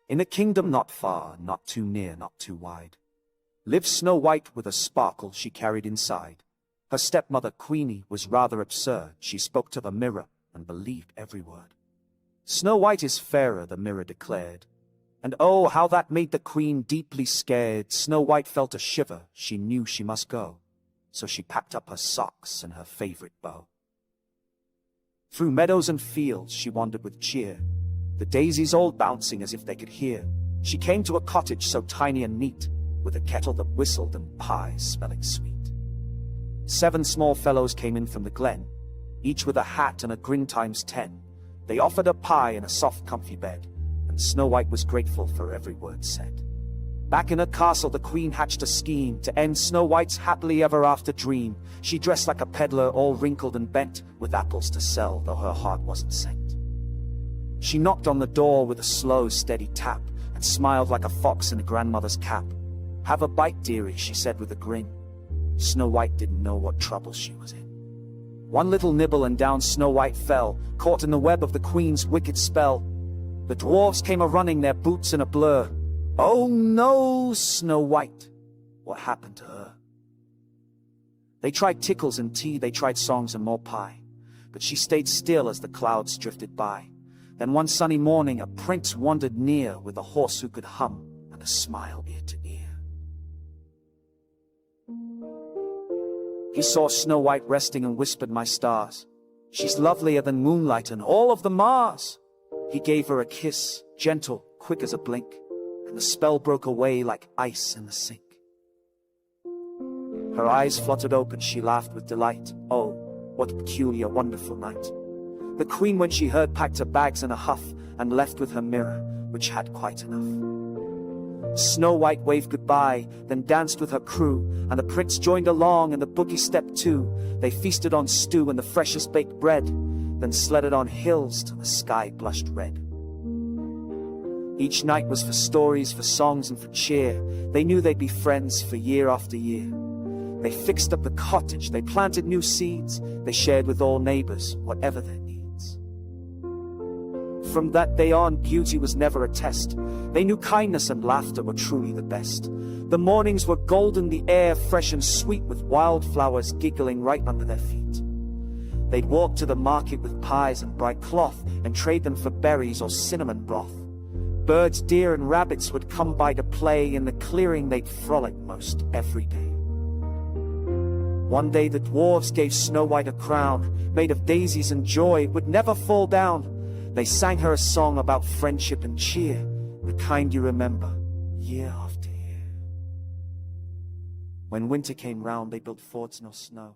In a kingdom not far, not too near, not too wide, lived Snow White with a sparkle she carried inside. Her stepmother, Queenie, was rather absurd. She spoke to the mirror and believed every word. "Snow White is fairer," the mirror declared. And oh, how that made the queen deeply scared. Snow White felt a shiver. She knew she must go. So she packed up her socks and her favorite bow. Through meadows and fields she wandered with cheer, the daisies all bouncing as if they could hear. She came to a cottage so tiny and neat, with a kettle that whistled and pies smelling sweet. 7 small fellows came in from the glen, each with a hat and a grin times 10. They offered a pie and a soft comfy bed, and Snow White was grateful for every word said. Back in her castle the queen hatched a scheme to end Snow White's happily ever after dream. She dressed like a peddler, all wrinkled and bent, with apples to sell, though her heart wasn't sent. She knocked on the door with a slow, steady tap, and smiled like a fox in a grandmother's cap. "Have a bite, dearie," she said with a grin. Snow White didn't know what trouble she was in. One little nibble and down Snow White fell, caught in the web of the queen's wicked spell. The dwarfs came a-running, their boots in a blur. Oh no, Snow White, what happened to her? They tried tickles and tea, they tried songs and more pie, but she stayed still as the clouds drifted by. Then one sunny morning a prince wandered near, with a horse who could hum and a smile ear to ear. He saw Snow White resting and whispered, "My stars, she's lovelier than moonlight and all of the Mars." He gave her a kiss, gentle, quick as a blink, and the spell broke away like ice in the sink. Her eyes fluttered open, she laughed with delight. Oh, what a peculiar, wonderful night. The queen, when she heard, packed her bags in a huff, and left with her mirror, which had quite enough. Snow White waved goodbye, then danced with her crew, and the prince joined along, and the boogie stepped too. They feasted on stew and the freshest baked bread, then sledded on hills till the sky blushed red. Each night was for stories, for songs, and for cheer. They knew they'd be friends for year after year. They fixed up the cottage, they planted new seeds, they shared with all neighbors whatever their needs. From that day on, beauty was never a test. They knew kindness and laughter were truly the best. The mornings were golden, the air fresh and sweet, with wildflowers giggling right under their feet. They'd walk to the market with pies and bright cloth, and trade them for berries or cinnamon broth. Birds, deer, and rabbits would come by to play. In the clearing they'd frolic most every day. One day the dwarves gave Snow White a crown, made of daisies and joy, would never fall down. They sang her a song about friendship and cheer, the kind you remember year after year. When winter came round, they built forts no snow.